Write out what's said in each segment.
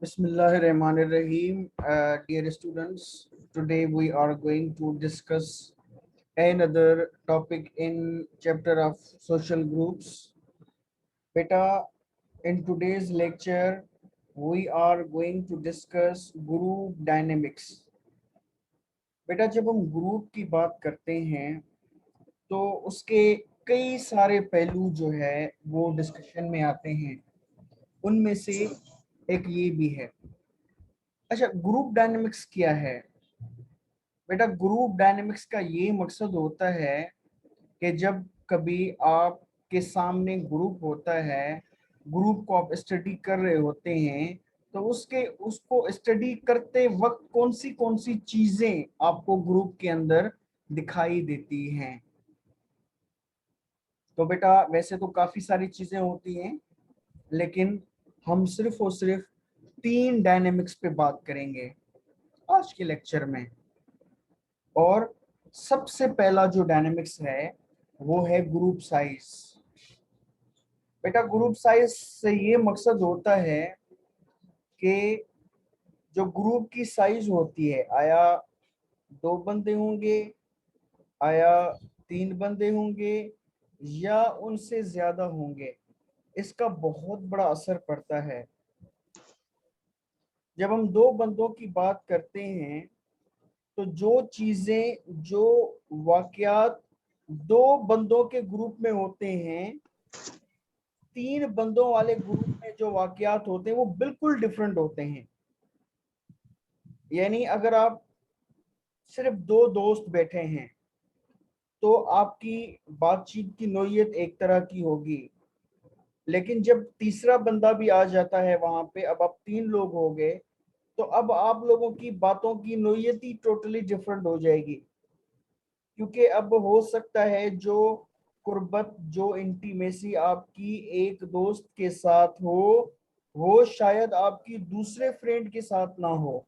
Bismillahirrahmanirrahim. Dear students, today we are going to discuss another topic in chapter of social groups. Beta, in today's lecture, we are going to discuss group dynamics. बेटा जब हम group की बात करते हैं तो उसके कई सारे पहलू जो है वो डिस्कशन में आते हैं। उनमें से एक ये भी है। अच्छा, ग्रुप डायनेमिक्स क्या है? बेटा ग्रुप डायनेमिक्स का ये मकसद होता है कि जब कभी आपके सामने ग्रुप होता है, ग्रुप को आप स्टडी कर रहे होते हैं, तो उसको स्टडी करते वक्त कौन सी चीजें आपको ग्रुप के अंदर दिखाई देती हैं। तो बेटा वैसे तो काफी सारी चीजें होती हैं, लेकिन हम सिर्फ और सिर्फ 3 डायनेमिक्स पे बात करेंगे आज के लेक्चर में। और सबसे पहला जो डायनेमिक्स है वो है ग्रुप साइज। बेटा ग्रुप साइज से ये मकसद होता है कि जो ग्रुप की साइज होती है, आया 2 बंदे होंगे, आया 3 बंदे होंगे या उनसे ज्यादा होंगे, इसका बहुत बड़ा असर पड़ता है। जब हम 2 बंदों की बात करते हैं तो जो चीजें, जो वाकयात 2 बंदों के ग्रुप में होते हैं, 3 बंदों वाले ग्रुप में जो वाकयात होते हैं वो बिल्कुल डिफरेंट होते हैं। यानी अगर आप सिर्फ 2 दोस्त बैठे हैं तो आपकी बातचीत की नोयत एक तरह की होगी, लेकिन जब तीसरा बंदा भी आ जाता है वहां पे, अब आप 3 लोग हो गए, तो अब आप लोगों की बातों की नोयत ही टोटली डिफरेंट हो जाएगी। क्योंकि अब हो सकता है जो कुर्बत, जो इंटीमेसी आपकी एक दोस्त के साथ हो, वो शायद आपकी दूसरे फ्रेंड के साथ ना हो।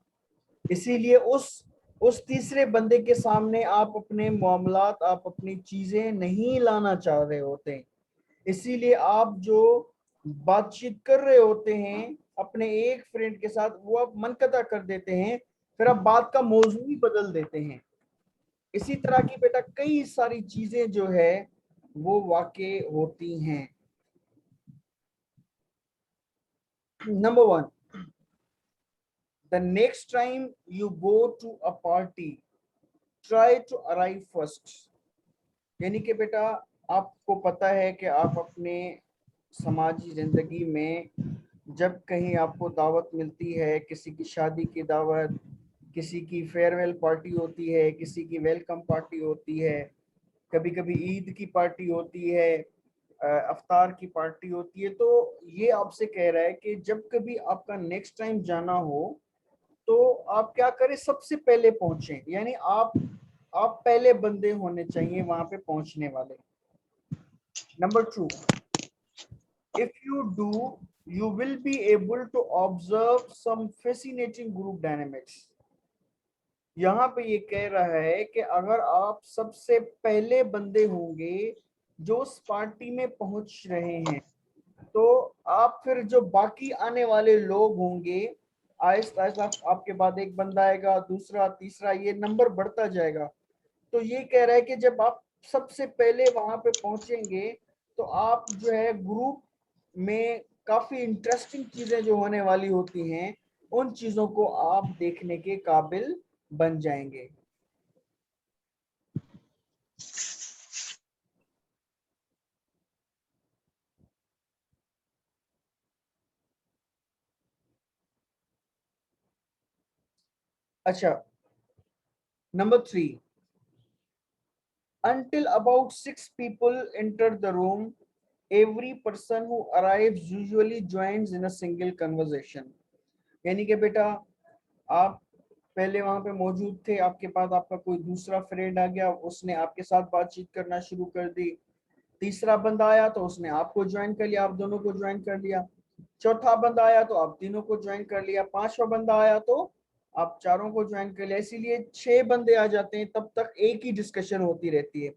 इसीलिए उस तीसरे बंदे के सामने आप अपने मामलात, आप अपनी चीजें नहीं लाना चाह रहे होते। इसीलिए आप जो बातचीत कर रहे होते हैं अपने एक फ्रेंड के साथ, वो आप मनकता कर देते हैं, फिर आप बात का मौजू ही बदल देते हैं। इसी तरह की बेटा कई सारी चीजें जो है वो वाकई होती हैं। Number 1, the next time you go to a party, try to arrive first. यानी कि बेटा आपको पता है कि आप अपने समाजी जिंदगी में जब कहीं आपको दावत मिलती है, किसी की शादी की दावत, किसी की फेयरवेल पार्टी होती है, किसी की वेलकम पार्टी होती है, कभी कभी ईद की पार्टी होती है, अफ्तार की पार्टी होती है, तो ये आपसे कह रहा है कि जब कभी आपका नेक्स्ट टाइम जाना हो तो आप क्या करें, सबसे पहले पहुंचे। यानी आप पहले बंदे होने चाहिए वहां पे पहुंचने वाले। Number 2, if you do, you will be able to observe some fascinating group dynamics. यहाँ पे ये कह रहा है कि अगर आप सबसे पहले बंदे होंगे जो उस पार्टी में पहुंच रहे हैं, तो आप फिर जो बाकी आने वाले लोग होंगे, आहिस्ता आहिस्ता आपके बाद एक बंदा आएगा, दूसरा, तीसरा, ये नंबर बढ़ता जाएगा। तो ये कह रहा है कि जब आप सबसे पहले वहां पे पहुंचेंगे तो आप जो है ग्रुप में काफी इंटरेस्टिंग चीजें जो होने वाली होती हैं, उन चीजों को आप देखने के काबिल बन जाएंगे। अच्छा, number 3, until about 6 people enter the room, every person who arrives usually joins in a single conversation. यानी कि बेटा आप पहले वहां पे मौजूद थे, आपके पास आपका कोई दूसरा फ्रेंड आ गया, उसने आपके साथ बातचीत करना शुरू कर दी। तीसरा बंदा आया तो उसने आपको ज्वाइन कर लिया, आप दोनों को ज्वाइन कर लिया। चौथा बंदा आया तो आप तीनों को ज्वाइन कर लिया। पांचवा बंदा आया तो आप चारों को ज्वाइन कर लिया। इसीलिए 6 बंदे आ जाते हैं, तब तक एक ही डिस्कशन होती रहती है।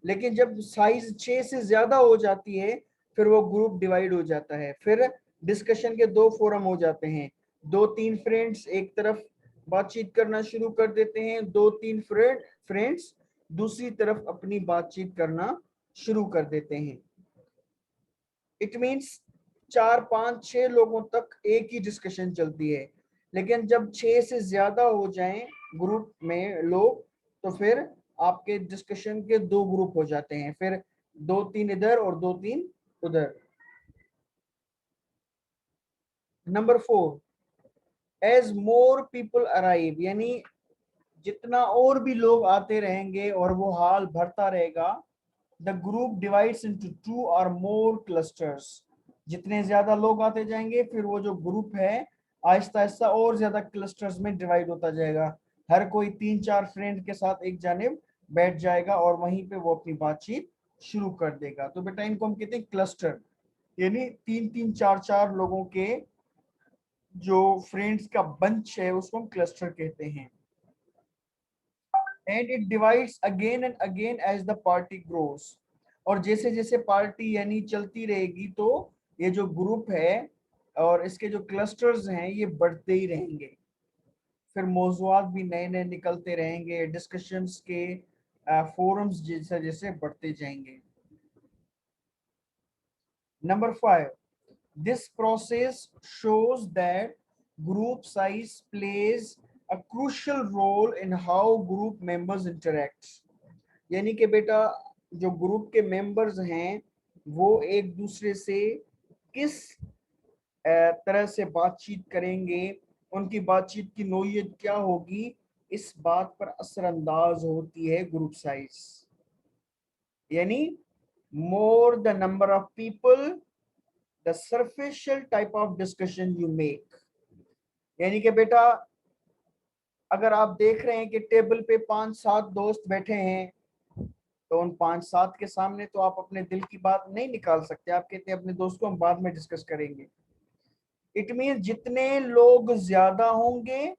लेकिन जब साइज 6 से ज्यादा हो जाती है, फिर वो ग्रुप डिवाइड हो जाता है, फिर डिस्कशन के 2 फोरम हो जाते हैं। दो तीन फ्रेंड्स एक तरफ बातचीत करना शुरू कर देते हैं, दो तीन फ्रेंड्स दूसरी तरफ अपनी बातचीत करना शुरू कर देते हैं। इट मीन्स 4 5 6 लोगों तक एक ही डिस्कशन चलती है, लेकिन जब 6 से ज्यादा हो जाएं ग्रुप में लोग, तो फिर आपके डिस्कशन के दो ग्रुप हो जाते हैं, फिर दो तीन इधर और दो तीन उधर। Number 4, as more people arrive, यानी जितना और भी लोग आते रहेंगे और वो हाल भरता रहेगा, the group divides into 2 or more clusters. जितने ज्यादा लोग आते जाएंगे फिर वो जो ग्रुप है आहिस्ता आहिस्ता और ज्यादा क्लस्टर्स में डिवाइड होता जाएगा। हर कोई 3 4 फ्रेंड के साथ एक जानिब बैठ जाएगा और वहीं पे वो अपनी बातचीत शुरू कर देगा। तो बेटा इनको हम कहते हैं क्लस्टर, यानी 3 3 4 4 लोगों के जो फ्रेंड्स का बंच है उसको हम क्लस्टर कहते हैं। And it divides again and again as the party grows. और जैसे जैसे पार्टी यानी चलती रहेगी तो ये जो ग्रुप है और इसके जो क्लस्टर्स हैं ये बढ़ते ही रहेंगे, फिर मौजूआत भी नए नए निकलते रहेंगे, डिस्कशंस के फोरम्स जैसे जैसे बढ़ते जाएंगे। Number 5, this process shows that group size plays a crucial role in how group members interact। यानी कि बेटा जो ग्रुप के मेंबर्स हैं वो एक दूसरे से किस तरह से बातचीत करेंगे, उनकी बातचीत की नोयत क्या होगी, इस बात पर असरअंदाज होती है ग्रुप साइज। यानी more the number of people the superficial type of discussion you make. यानी कि बेटा अगर आप देख रहे हैं कि टेबल पे 5 7 दोस्त बैठे हैं, तो उन 5 7 के सामने तो आप अपने दिल की बात नहीं निकाल सकते, आप कहते हैं अपने दोस्त को हम बाद में डिस्कस करेंगे। इट मीन जितने लोग ज्यादा होंगे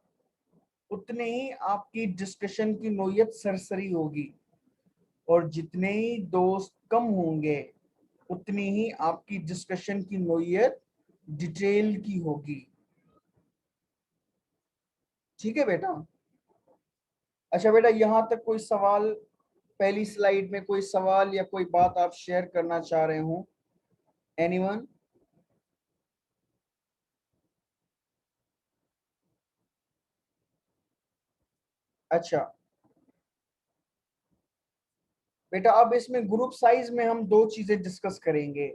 उतने ही आपकी डिस्कशन की नोयत सरसरी होगी, और जितने ही दोस्त कम होंगे उतनी ही आपकी डिस्कशन की नोयत डिटेल की होगी। ठीक है बेटा। अच्छा बेटा यहां तक कोई सवाल, पहली स्लाइड में कोई सवाल या कोई बात आप शेयर करना चाह रहे हो? एनीवन? अच्छा बेटा अब इसमें ग्रुप साइज में हम दो चीजें डिस्कस करेंगे,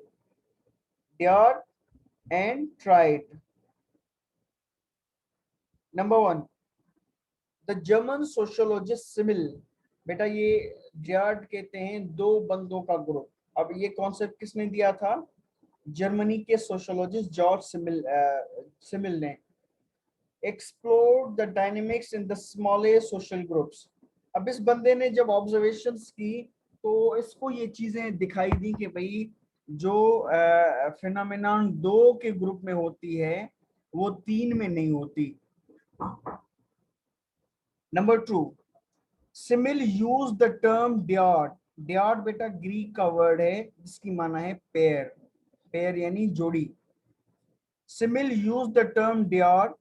डियर्ड and triad. Number 1, the German sociologist Simmel. बेटा ये डियर्ड कहते हैं दो बंदों का ग्रुप। अब ये कॉन्सेप्ट किसने दिया था? जर्मनी के सोशियोलॉजिस्ट जॉर्ज सिमिल सिमिल ने। Explore the dynamics in the smallest social groups. अब इस बंदे ने जब ऑब्जर्वेशंस की तो इसको ये चीजें दिखाई दी कि भाई जो फिनोमेनन 2 के ग्रुप में होती है वो 3 में नहीं होती। Number 2, Simmel use the term dyad. Dyad बेटा ग्रीक का वर्ड है जिसकी माना है पेयर, पेयर यानी जोड़ी। Simmel use the term dyad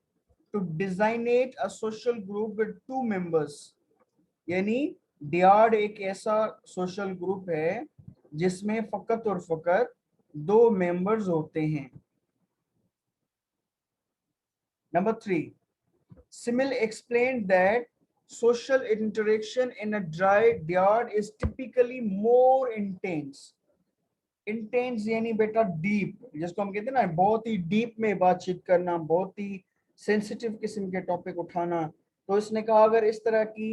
to designate a social group with 2 members. यानी डियाड एक ऐसा सोशल ग्रुप है जिसमें फकत और फकत 2 मेंबर्स होते हैं। Number 3, Simil explained that social interaction in a dry dyad is typically more intense। Intense यानी बेटा डीप, जिसको हम कहते हैं ना बहुत ही डीप में बातचीत करना, बहुत ही सेंसिटिव किस्म के टॉपिक उठाना। तो इसने कहा अगर इस तरह की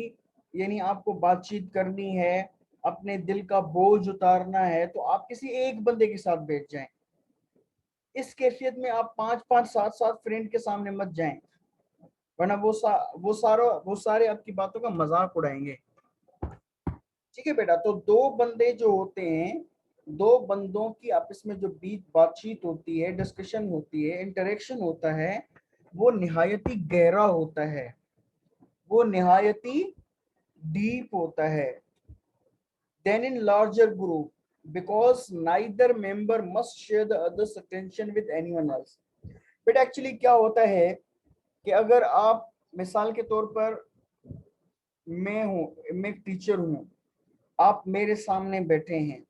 यानी आपको बातचीत करनी है, अपने दिल का बोझ उतारना है, तो आप किसी एक बंदे के साथ बैठ जाएं। इस कैफियत में आप 5 5 7 7 फ्रेंड के सामने मत जाएं, वरना वो सारे आपकी बातों का मजाक उड़ाएंगे। ठीक है बेटा। तो दो बंदे जो होते हैं, दो बंदों की आपस में जो बीच बातचीत होती है, डिस्कशन होती है, इंटरेक्शन होता है, वो निहायती गहरा होता है, वो निहायती डीप होता है then in larger group, because neither member must share the others attention with anyone else. But actually क्या होता है कि अगर आप मिसाल के तौर पर, मैं एक टीचर हूँ, आप मेरे सामने बैठे हैं,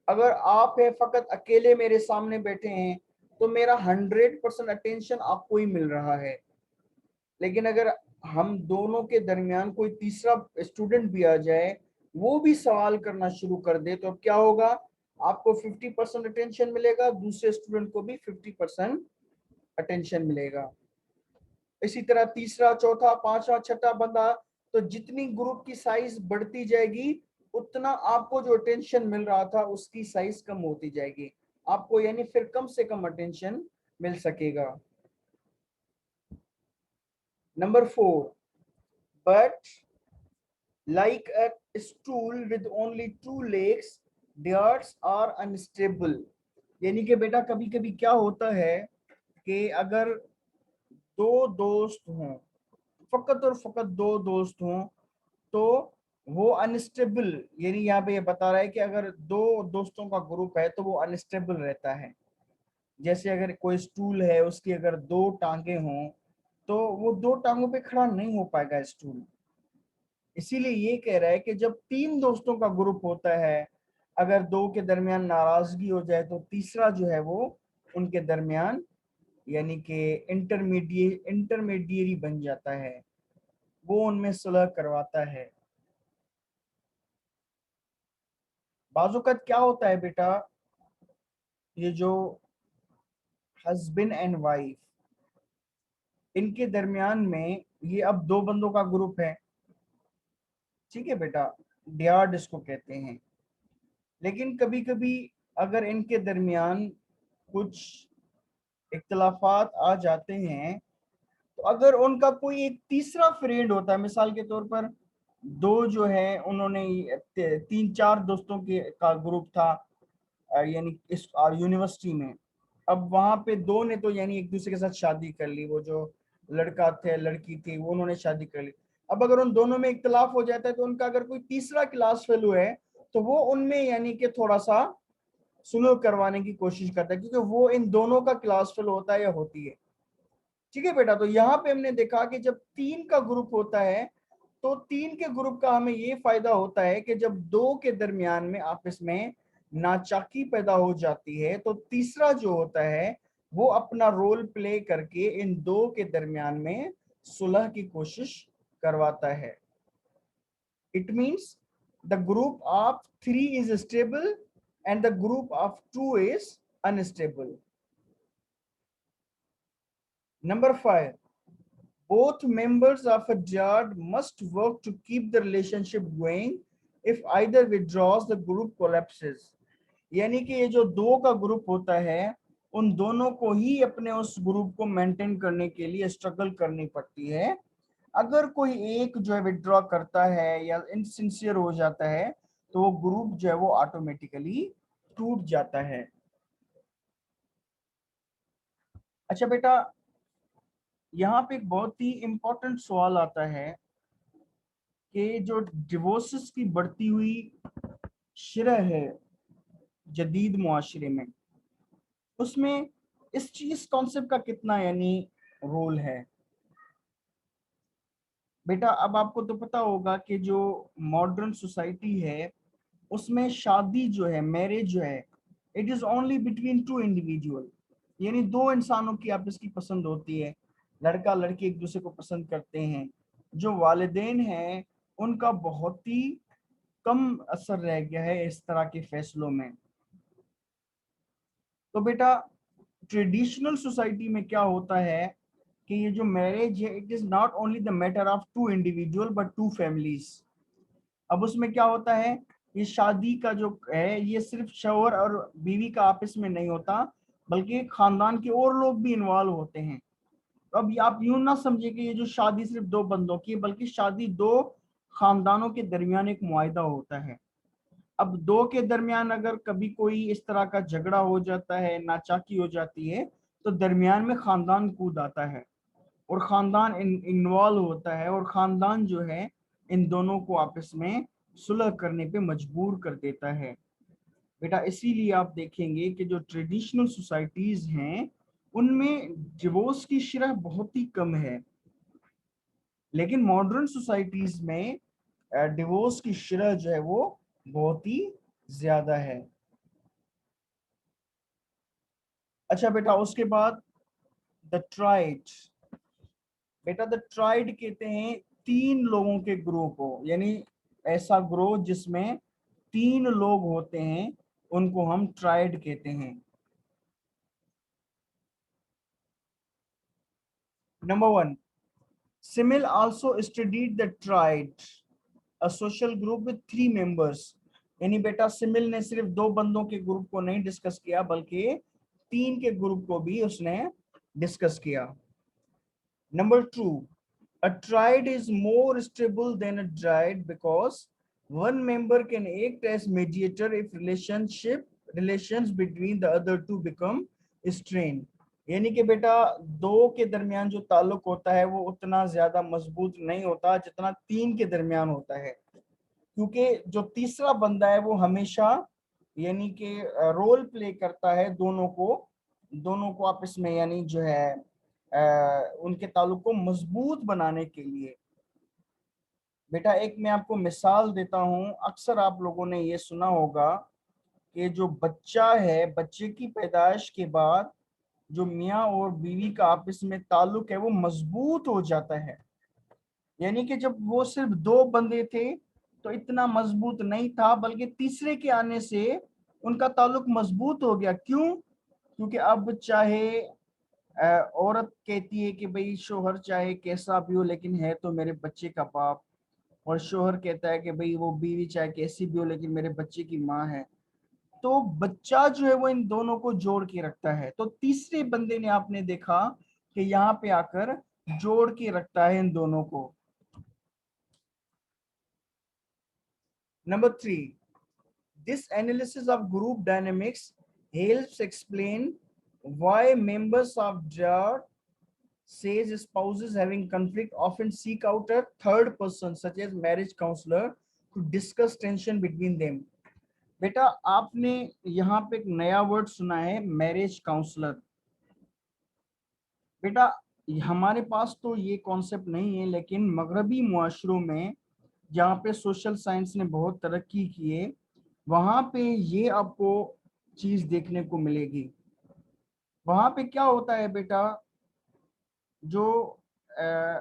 अगर आप है फकत अकेले मेरे सामने बैठे हैं तो मेरा 100% अटेंशन आपको ही मिल रहा है। लेकिन अगर हम दोनों के दरमियान कोई तीसरा स्टूडेंट भी आ जाए, वो भी सवाल करना शुरू कर दे, तो अब क्या होगा, आपको 50% अटेंशन मिलेगा, दूसरे स्टूडेंट को भी 50% अटेंशन मिलेगा। इसी तरह तीसरा, चौथा, पांचवा, छठा बंदा, तो जितनी ग्रुप की साइज बढ़ती जाएगी उतना आपको जो अटेंशन मिल रहा था उसकी साइज कम होती जाएगी, आपको यानी फिर कम से कम अटेंशन मिल सकेगा। Number 4, but like a stool with only 2 legs, diets are unstable। यानी कि बेटा कभी कभी क्या होता है कि अगर दो दोस्त हों, फकत और फकत दो दोस्त हों, तो वो अनस्टेबल, यानी यहाँ पे ये बता रहा है कि अगर दो दोस्तों का ग्रुप है तो वो अनस्टेबल रहता है। जैसे अगर कोई स्टूल है, उसकी अगर दो टांगे हों तो वो दो टांगों पे खड़ा नहीं हो पाएगा स्टूल। इसीलिए ये कह रहा है कि जब तीन दोस्तों का ग्रुप होता है, अगर दो के दरमियान नाराजगी हो जाए तो तीसरा जो है वो उनके दरमियान यानी कि इंटरमीडिएरी बन जाता है, वो उनमें सुलह करवाता है। बाजुकत क्या होता है बेटा, ये जो हस्बैंड एंड वाइफ, इनके दरमियान में ये अब दो बंदों का ग्रुप है, ठीक है बेटा, डियाड इसको कहते हैं। लेकिन कभी कभी अगर इनके दरमियान कुछ इख्तलाफात आ जाते हैं, तो अगर उनका कोई एक तीसरा फ्रेंड होता है, मिसाल के तौर पर दो जो है उन्होंने तीन चार दोस्तों के का ग्रुप था, यानी इस यूनिवर्सिटी में, अब वहां पे दो ने तो यानी एक दूसरे के साथ शादी कर ली, वो जो लड़का थे लड़की थी वो उन्होंने शादी कर ली। अब अगर उन दोनों में इख्तलाफ हो जाता है तो उनका अगर कोई तीसरा क्लास फेलो है तो वो उनमें यानी कि थोड़ा सा सुलह करवाने की कोशिश करता है, क्योंकि वो इन दोनों का क्लास फेलो होता है या होती है। ठीक है बेटा, तो यहाँ पे हमने देखा कि जब तीन का ग्रुप होता है तो तीन के ग्रुप का हमें ये फायदा होता है कि जब दो के दरमियान में आपस में नाचाकी पैदा हो जाती है तो तीसरा जो होता है वो अपना रोल प्ले करके इन दो के दरमियान में सुलह की कोशिश करवाता है। It means the group of 3 is stable and the group of 2 is unstable. Number 5, both members of a dyad must work to keep the relationship going. If either withdraws, the group collapses। यानी कि ये जो दो का group होता है, उन दोनों को ही अपने उस ग्रुप को मेंटेन करने के लिए स्ट्रगल करनी पड़ती है। अगर कोई एक जो है विड्रॉ करता है या इनसिंसियर हो जाता है तो वो ग्रुप जो है वो ऑटोमेटिकली टूट जाता है। अच्छा बेटा, यहाँ पे एक बहुत ही इंपॉर्टेंट सवाल आता है कि जो डिवोर्सेस की बढ़ती हुई शरह है जदीद मुआशरे में, उसमें इस चीज कॉन्सेप्ट का कितना यानी रोल है। बेटा अब आपको तो पता होगा कि जो मॉडर्न सोसाइटी है उसमें शादी जो है, मैरिज जो है, it is only between two individual, यानी दो इंसानों की आपस की पसंद होती है, लड़का लड़की एक दूसरे को पसंद करते हैं। जो वालिदैन हैं उनका बहुत ही कम असर रह गया है इस तरह के फैसलों में। तो बेटा ट्रेडिशनल सोसाइटी में क्या होता है कि ये जो मैरिज है it is not only the matter of two individual but two families. अब उसमें क्या होता है, ये शादी का जो है ये सिर्फ शौहर और बीवी का आपस में नहीं होता, बल्कि खानदान के और लोग भी इन्वॉल्व होते हैं। तो अब आप यूं ना समझिए कि ये जो शादी सिर्फ दो बंदों की है, बल्कि शादी दो खानदानों के दरमियान एक मुआहिदा होता है। अब दो के दरमियान अगर कभी कोई इस तरह का झगड़ा हो जाता है, नाचाकी हो जाती है, तो दरमियान में खानदान कूद आता है और खानदान इन्वॉल्व होता है और खानदान जो है इन दोनों को आपस में सुलह करने पे मजबूर कर देता है। बेटा इसीलिए आप देखेंगे कि जो ट्रेडिशनल सोसाइटीज हैं उनमें डिवोर्स की शरह बहुत ही कम है। लेकिन मॉडर्न सोसाइटीज में डिवोर्स की शरह जो है वो बहुत ही ज्यादा है। अच्छा बेटा, उसके बाद द ट्राइड। बेटा द ट्राइड कहते हैं तीन लोगों के ग्रुप को, यानी ऐसा ग्रुप जिसमें तीन लोग होते हैं उनको हम ट्राइड कहते हैं। Number one, simile also studied the tried a social group with three members. यानी बेटा सिमिल ने सिर्फ दो बंदों के ग्रुप को नहीं डिस्कस किया बल्कि तीन के ग्रुप को भी उसने डिस्कस किया। Number two, a triad is more stable than a dyad because one member can act as mediator if relations between the other two become strained। यानी कि बेटा दो के दरमियान जो ताल्लुक होता है वो उतना ज्यादा मजबूत नहीं होता जितना तीन के दरमियान होता है, क्योंकि जो तीसरा बंदा है वो हमेशा यानी कि रोल प्ले करता है दोनों को आपस में, यानी जो है उनके ताल्लुक को मजबूत बनाने के लिए। बेटा एक मैं आपको मिसाल देता हूं, अक्सर आप लोगों ने ये सुना होगा कि जो बच्चा है, बच्चे की पैदाइश के बाद जो मियाँ और बीवी का आपस में ताल्लुक है वो मजबूत हो जाता है। यानी कि जब वो सिर्फ दो बंदे थे तो इतना मजबूत नहीं था, बल्कि तीसरे के आने से उनका ताल्लुक मजबूत हो गया। क्यों? क्योंकि अब चाहे औरत कहती है कि भाई शोहर चाहे कैसा भी हो लेकिन है तो मेरे बच्चे का बाप, और शोहर कहता है कि भाई वो बीवी चाहे कैसी भी हो लेकिन मेरे बच्चे की माँ है। तो बच्चा जो है वो इन दोनों को जोड़ के रखता है। तो तीसरे बंदे ने आपने देखा कि यहाँ पे आकर जोड़ के रखता है इन दोनों को। Number three, this analysis of group dynamics helps explain why members of dyad says spouses having conflict often seek out a third person such as marriage counselor to discuss tension between them। बेटा आपने यहाँ पे एक नया word सुना है, marriage counsellor. बेटा हमारे पास तो ये कॉन्सेप्ट नहीं है, लेकिन मगरबी मुआशरों में जहाँ पे सोशल साइंस ने बहुत तरक्की की है वहां पे ये आपको चीज देखने को मिलेगी। वहां पे क्या होता है बेटा, जो अ,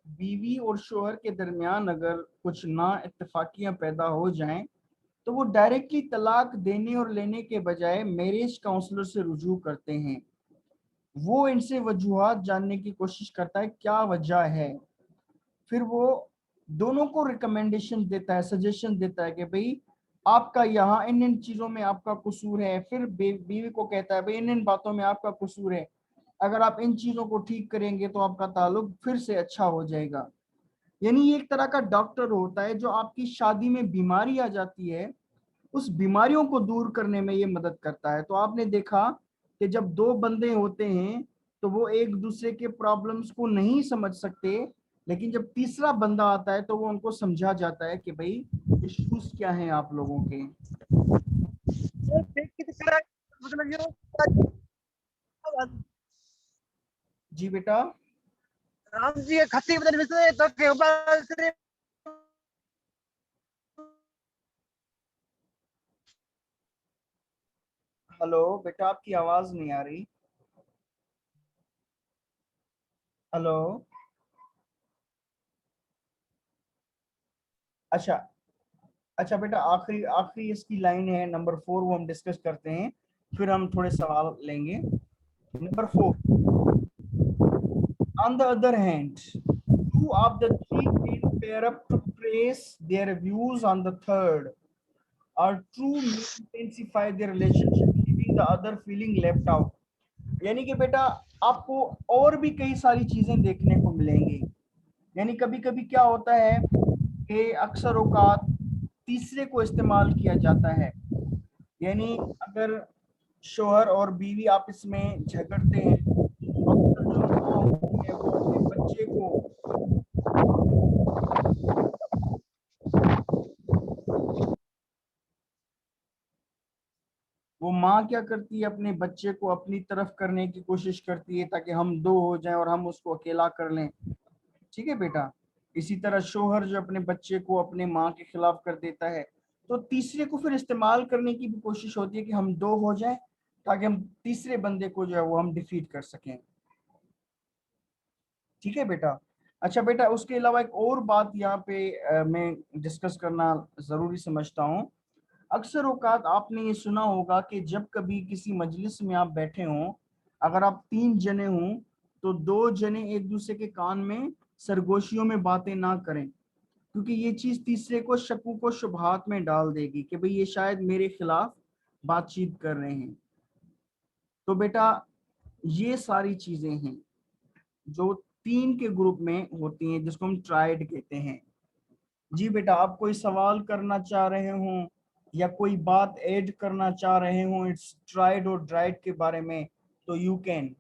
बीवी और शोहर के दरमियान अगर कुछ ना इत्तेफाकियां पैदा हो जाएं तो वो डायरेक्टली तलाक देने और लेने के बजाय मैरिज काउंसलर से रुजू करते हैं। वो इनसे वजूहात जानने की कोशिश करता है क्या वजह है, फिर वो दोनों को रिकमेंडेशन देता है, सजेशन देता है कि भाई आपका यहाँ इन इन चीजों में आपका कसूर है। फिर बीवी को कहता है भाई इन इन बातों में आपका कसूर है, अगर आप इन चीजों को ठीक करेंगे तो आपका ताल्लुक फिर से अच्छा हो जाएगा। यानी ये एक तरह का डॉक्टर होता है जो आपकी शादी में बीमारी आ जाती है उस बीमारियों को दूर करने में ये मदद करता है। तो आपने देखा कि जब दो बंदे होते हैं तो वो एक दूसरे के प्रॉब्लम्स को नहीं समझ सकते, लेकिन जब तीसरा बंदा आता है तो वो उनको समझा जाता है कि भाई इश्यूज क्या हैं आप लोगों के। जी बेटा। राम जी खत्ती बदन में तो के ऊपर हेलो बेटा, आपकी आवाज नहीं आ रही। हेलो। अच्छा। अच्छा बेटा, आखिरी आखिरी इसकी लाइन है नंबर फोर, वो हम डिस्कस करते हैं, फिर हम थोड़े सवाल लेंगे। Number four, on the other hand, two of the three can pair up to praise their views on the third, or two may intensify their relationship, leaving the other feeling left out। यानी कि बेटा आपको और भी कई सारी चीजें देखने को मिलेंगी। यानी कभी कभी क्या होता है कि अक्सर औकात तीसरे को इस्तेमाल किया जाता है। यानी अगर शोहर और बीवी आपस में झगड़ते हैं तो अक्सर जो माँ होती है वो अपने बच्चे को, वो माँ क्या करती है अपने बच्चे को अपनी तरफ करने की कोशिश करती है ताकि हम दो हो जाएं और हम उसको अकेला कर लें। ठीक है बेटा। इसी तरह शोहर जो अपने बच्चे को अपने माँ के खिलाफ कर देता है, तो तीसरे को फिर इस्तेमाल करने की भी कोशिश होती है कि हम दो हो जाएं, ताकि हम तीसरे बंदे को जो है वो हम डिफीट कर सकें। ठीक है बेटा। अच्छा बेटा, उसके अलावा एक और बात यहाँ पे मैं डिस्कस करना जरूरी समझता हूँ। अक्सर औकात आपने ये सुना होगा कि जब कभी किसी मजलिस में आप बैठे हों, अगर आप 3 जने हों, तो 2 जने एक दूसरे के कान में सरगोशियों में बातें ना करें, क्योंकि ये चीज तीसरे को शक्कू को शुबहात में डाल देगी कि भाई ये शायद मेरे खिलाफ बातचीत कर रहे हैं। तो बेटा ये सारी चीजें हैं जो 3 के ग्रुप में होती हैं, जिसको हम ट्राइड कहते हैं। जी बेटा, आप कोई सवाल करना चाह रहे हो या कोई बात ऐड करना चाह रहे हो इट्स ट्राइड और ड्राइड के बारे में, तो यू कैन।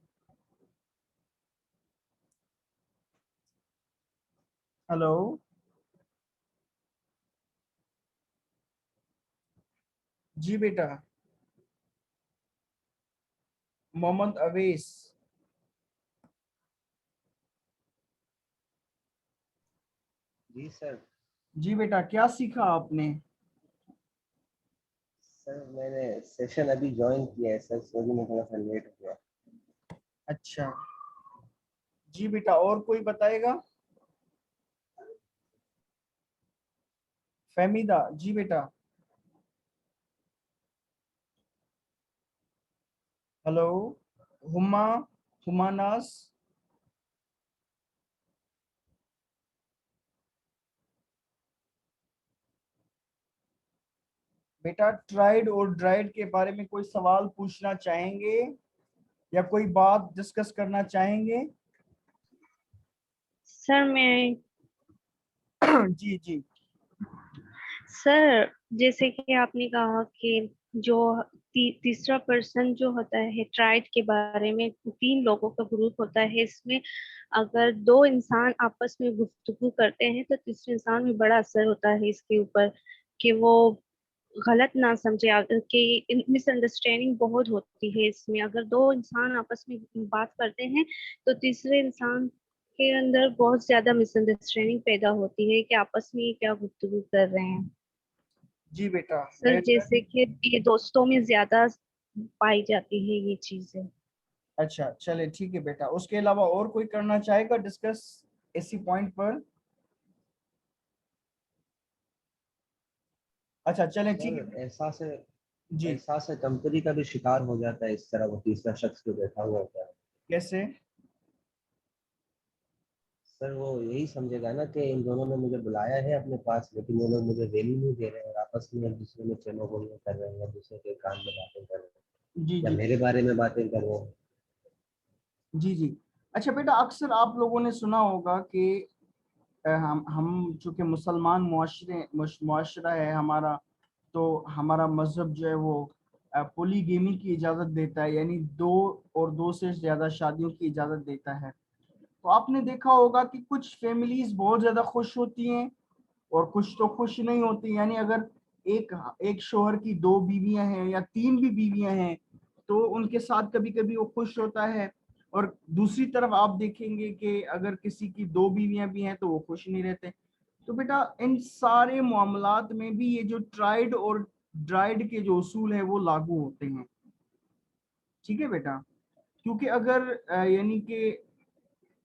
हेलो। जी बेटा। मोहम्मद अवेस। जी सर। जी बेटा, क्या सीखा आपने? सर मैंने सेशन अभी ज्वाइन किया है सर, सो मैं थोड़ा सा लेट हो गया। अच्छा। जी बेटा, और कोई बताएगा? फहमीदा। जी बेटा। हेलो। हुमा। हुमानास। बेटा, ट्राइड और ड्राइड के बारे में कोई सवाल पूछना चाहेंगे या कोई बात डिस्कस करना चाहेंगे? सर मैं जी जी। सर जैसे कि आपने कहा कि जो तीसरा पर्सन जो होता है ट्राइड के बारे में 3 लोगों का ग्रुप होता है, इसमें अगर 2 इंसान आपस में गुफ्तगू करते हैं तो तीसरे इंसान में बड़ा असर होता है इसके ऊपर कि वो गलत ना समझे, कि मिसअंडरस्टैंडिंग बहुत होती है इसमें। अगर 2 इंसान आपस में बात करते हैं तो तीसरे इंसान के अंदर बहुत ज्यादा मिसअंडरस्टैंडिंग पैदा होती है कि आपस में ये क्या गुफ्तगू कर रहे हैं। जी बेटा, सर जैसे कि ये दोस्तों में ज्यादा पाई जाती है ये चीजें। अच्छा चले ठीक है बेटा। उसके अलावा और कोई करना चाहेगा डिस्कस इसी पॉइंट पर? अच्छा चले ठीक सर है। एहसास है, जी। एहसास है कमतरी का भी शिकार हो जाता है इस तरह, वो तीसरा शख्स जो बैठा हुआ होता है। कैसे? सर वो यही समझेगा ना कि इन दोनों ने मुझे बुलाया है अपने पास, लेकिन ये लोग मुझे वैल्यू नहीं दे रहे हैं, और आपस में एक दूसरे में चलो बोलो कर रहे हैं, एक दूसरे के कान में बातें कर रहे हैं, जी या जी। मेरे बारे में बातें कर रहे हैं। जी जी। अच्छा बेटा, अक्सर आप लोगों ने सुना होगा कि हम चूंकि मुसलमान मुआशरा है हमारा, तो हमारा मजहब जो है वो पोलीगेमी की इजाज़त देता है, यानी 2 और 2 से ज़्यादा शादियों की इजाज़त देता है। तो आपने देखा होगा कि कुछ फैमिलीज बहुत ज़्यादा खुश होती हैं और कुछ तो खुश नहीं होती। यानी अगर एक एक शोहर की 2 बीवियां हैं या 3 भी बीवियां हैं, तो उनके साथ कभी कभी वो खुश होता है, और दूसरी तरफ आप देखेंगे कि अगर किसी की 2 बीवियां भी हैं तो वो खुश नहीं रहते। तो बेटा, इन सारे मामलात में भी ये जो ट्राइड और ड्राइड के जो उसूल हैं वो लागू होते हैं। ठीक है बेटा। क्योंकि अगर यानी कि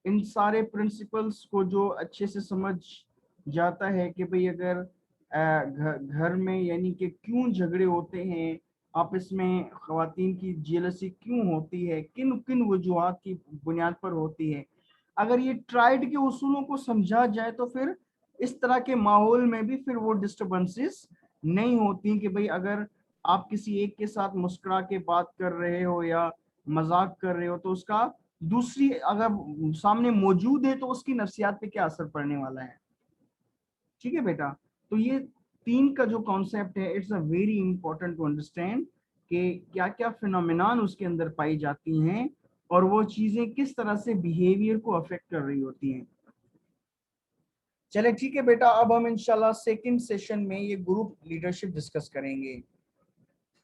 इन सारे प्रिंसिपल्स को जो अच्छे से समझ जाता है कि भाई अगर घर में यानी कि क्यों झगड़े होते हैं, आपस में खवातीन की जेलसी क्यों होती है, किन किन वजूहात की बुनियाद पर होती है, अगर ये ट्राइड के उसूलों को समझा जाए तो फिर इस तरह के माहौल में भी फिर वो डिस्टर्बेंसेस नहीं होती कि भाई अगर आप किसी एक के साथ मुस्कुरा के बात कर रहे हो या मजाक कर रहे हो, तो उसका दूसरी अगर सामने मौजूद है तो उसकी नफ्सियात पे क्या असर पड़ने वाला है। ठीक है बेटा। तो ये 3 का जो कॉन्सेप्ट है, it's a very important to understand कि क्या क्या फिनोमिनान उसके अंदर पाई जाती हैं और वो चीजें किस तरह से बिहेवियर को अफेक्ट कर रही होती हैं। चले ठीक है बेटा, अब हम इंशाल्लाह सेकंड सेशन में ये ग्रुप लीडरशिप डिस्कस करेंगे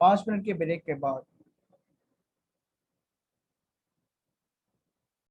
5 मिनट के ब्रेक के बाद।